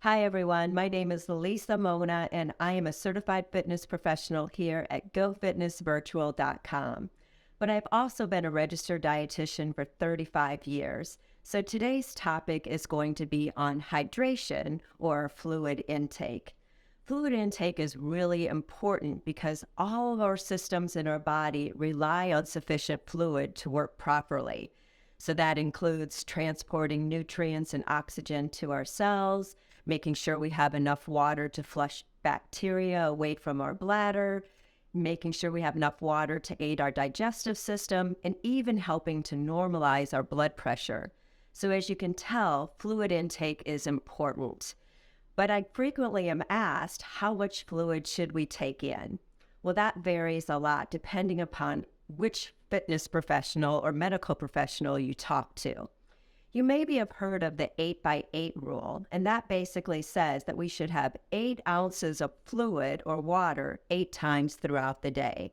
Hi, everyone. My name is Lisa Mona, and I am a certified fitness professional here at GoFitnessVirtual.com. But I've also been a registered dietitian for 35 years. So today's topic is going to be on hydration or fluid intake. Fluid intake is really important because all of our systems in our body rely on sufficient fluid to work properly. So that includes transporting nutrients and oxygen to our cells, making sure we have enough water to flush bacteria away from our bladder, making sure we have enough water to aid our digestive system, and even helping to normalize our blood pressure. So as you can tell, fluid intake is important. But I frequently am asked, how much fluid should we take in? Well, that varies a lot depending upon which fitness professional or medical professional you talk to. You maybe have heard of the 8 by 8 rule, and that basically says that we should have 8 ounces of fluid or water 8 times throughout the day.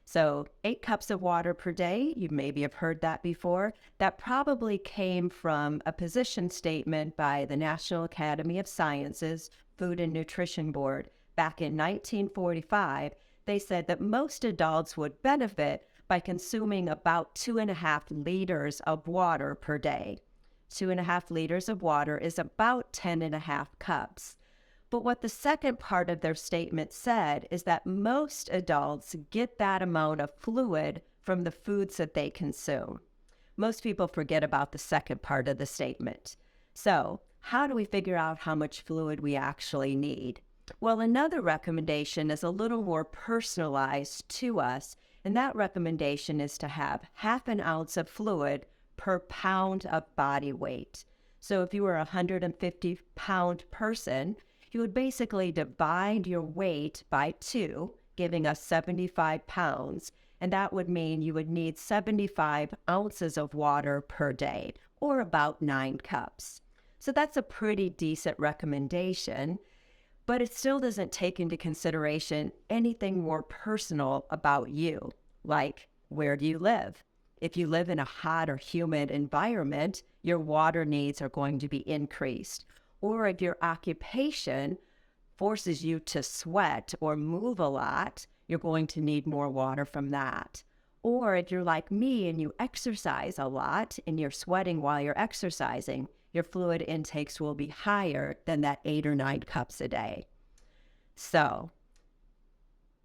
So 8 cups of water per day, you maybe have heard that before. That probably came from a position statement by the National Academy of Sciences Food and Nutrition Board back in 1945. They said that most adults would benefit by consuming about 2.5 liters of water per day. 2.5 liters of water is about 10.5 cups. But what the second part of their statement said is that most adults get that amount of fluid from the foods that they consume. Most people forget about the second part of the statement. So, how do we figure out how much fluid we actually need? Well, another recommendation is a little more personalized to us, and that recommendation is to have 1/2 ounce of fluid per pound of body weight. So if you were a 150-pound person, you would basically divide your weight by 2, giving us 75 pounds, and that would mean you would need 75 ounces of water per day, or about 9 cups. So that's a pretty decent recommendation, but it still doesn't take into consideration anything more personal about you, like where do you live? If you live in a hot or humid environment, your water needs are going to be increased. Or if your occupation forces you to sweat or move a lot, you're going to need more water from that. Or if you're like me and you exercise a lot and you're sweating while you're exercising, your fluid intakes will be higher than that 8 or 9 cups a day. So,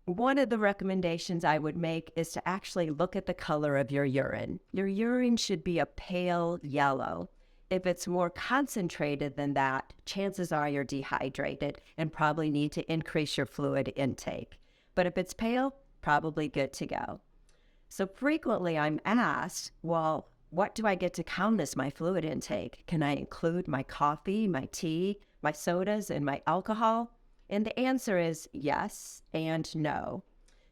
one of the recommendations I would make is to actually look at the color of your urine. Your urine should be a pale yellow. If it's more concentrated than that, chances are you're dehydrated and probably need to increase your fluid intake. But if it's pale, probably good to go. So frequently I'm asked, well, what do I get to count as my fluid intake? Can I include my coffee, my tea, my sodas, and my alcohol? And the answer is yes and no.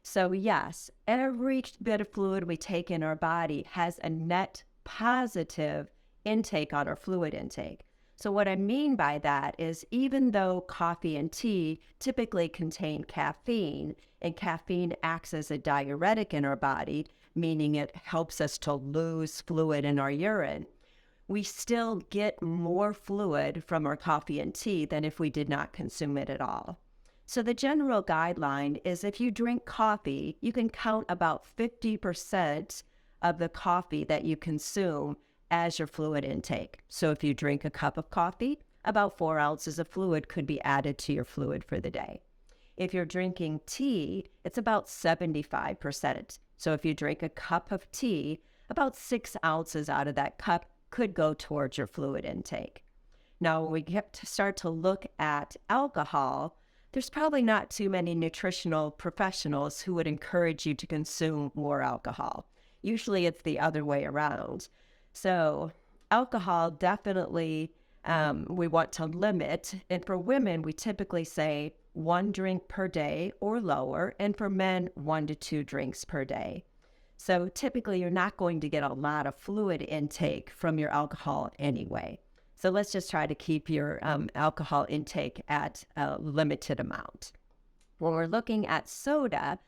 So yes, every bit of fluid we take in our body has a net positive intake on our fluid intake. So what I mean by that is even though coffee and tea typically contain caffeine, and caffeine acts as a diuretic in our body, meaning it helps us to lose fluid in our urine, we still get more fluid from our coffee and tea than if we did not consume it at all. So the general guideline is if you drink coffee, you can count about 50% of the coffee that you consume as your fluid intake. So if you drink a cup of coffee, about 4 ounces of fluid could be added to your fluid for the day. If you're drinking tea, it's about 75%. So if you drink a cup of tea, about 6 ounces out of that cup could go towards your fluid intake. Now, when we get to start to look at alcohol, there's probably not too many nutritional professionals who would encourage you to consume more alcohol. Usually it's the other way around. So alcohol definitely we want to limit. And for women, we typically say 1 drink per day or lower. And for men, 1 to 2 drinks per day. So typically you're not going to get a lot of fluid intake from your alcohol anyway. So let's just try to keep your alcohol intake at a limited amount. When we're looking at soda,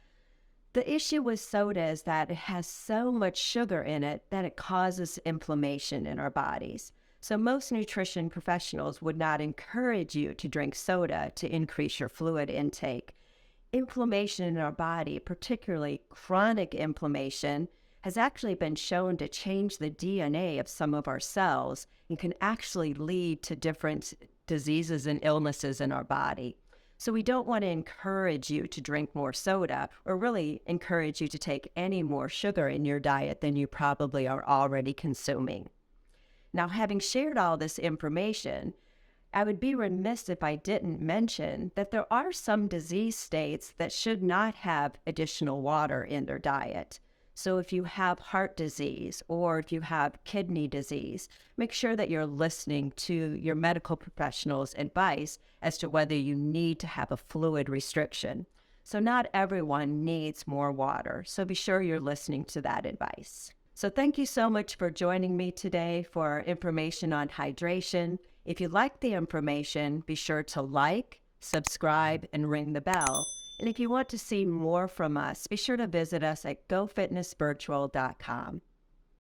the issue with soda is that it has so much sugar in it that it causes inflammation in our bodies. So most nutrition professionals would not encourage you to drink soda to increase your fluid intake. Inflammation in our body, particularly chronic inflammation, has actually been shown to change the DNA of some of our cells and can actually lead to different diseases and illnesses in our body. So we don't want to encourage you to drink more soda or really encourage you to take any more sugar in your diet than you probably are already consuming. Now, having shared all this information, I would be remiss if I didn't mention that there are some disease states that should not have additional water in their diet. So if you have heart disease or if you have kidney disease, make sure that you're listening to your medical professional's advice as to whether you need to have a fluid restriction. So not everyone needs more water, so be sure you're listening to that advice. So thank you so much for joining me today for information on hydration. If you like the information, be sure to like, subscribe, and ring the bell. And if you want to see more from us, be sure to visit us at gofitnessvirtual.com.